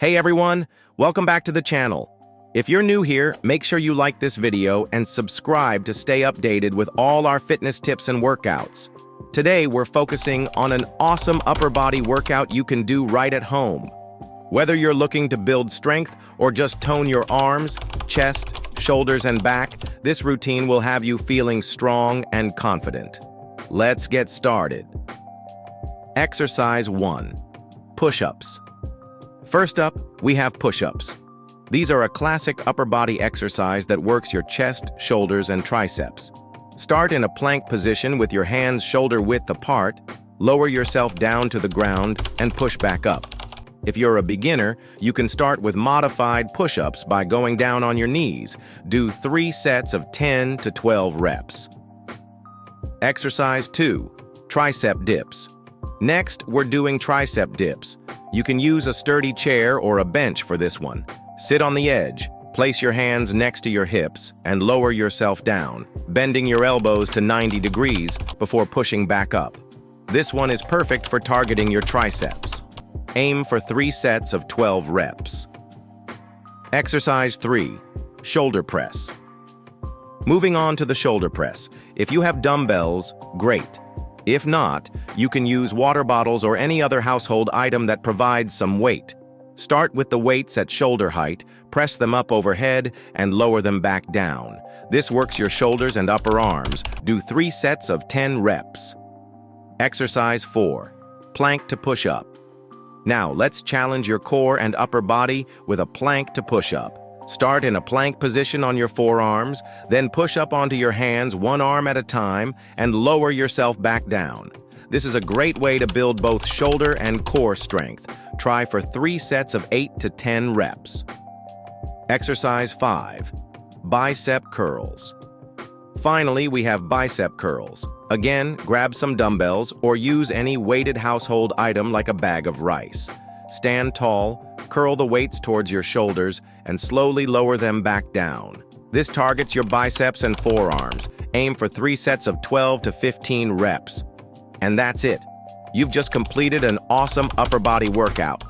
Hey everyone, welcome back to the channel. If you're new here, make sure you like this video and subscribe to stay updated with all our fitness tips and workouts. Today, we're focusing on an awesome upper body workout you can do right at home. Whether you're looking to build strength or just tone your arms, chest, shoulders, and back, this routine will have you feeling strong and confident. Let's get started. Exercise 1. Push-ups. First up, we have push-ups. These are a classic upper body exercise that works your chest, shoulders, and triceps. Start in a plank position with your hands shoulder-width apart, lower yourself down to the ground, and push back up. If you're a beginner, you can start with modified push-ups by going down on your knees. Do 3 sets of 10 to 12 reps. Exercise 2. Tricep dips. Next, we're doing tricep dips. You can use a sturdy chair or a bench for this one. Sit on the edge, place your hands next to your hips, and lower yourself down, bending your elbows to 90 degrees before pushing back up. This one is perfect for targeting your triceps. Aim for 3 sets of 12 reps. Exercise 3. Shoulder press. Moving on to the shoulder press. If you have dumbbells, great. If not, you can use water bottles or any other household item that provides some weight. Start with the weights at shoulder height, press them up overhead, and lower them back down. This works your shoulders and upper arms. Do 3 sets of 10 reps. Exercise 4. Plank to push up. Now, let's challenge your core and upper body with a plank to push up. Start in a plank position on your forearms, then push up onto your hands one arm at a time and lower yourself back down. This is a great way to build both shoulder and core strength. Try for 3 sets of 8 to 10 reps. Exercise 5. Bicep curls. Finally, we have bicep curls. Again, grab some dumbbells or use any weighted household item like a bag of rice. Stand tall, curl the weights towards your shoulders, and slowly lower them back down. This targets your biceps and forearms. Aim for 3 sets of 12 to 15 reps. And that's it. You've just completed an awesome upper body workout.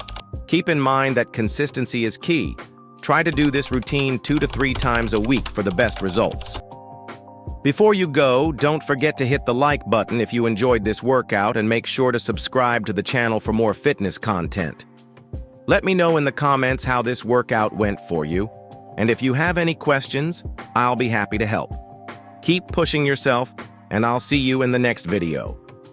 Keep in mind that consistency is key. Try to do this routine 2 to 3 times a week for the best results. Before you go, don't forget to hit the like button if you enjoyed this workout and make sure to subscribe to the channel for more fitness content. Let me know in the comments how this workout went for you, and if you have any questions, I'll be happy to help. Keep pushing yourself, and I'll see you in the next video.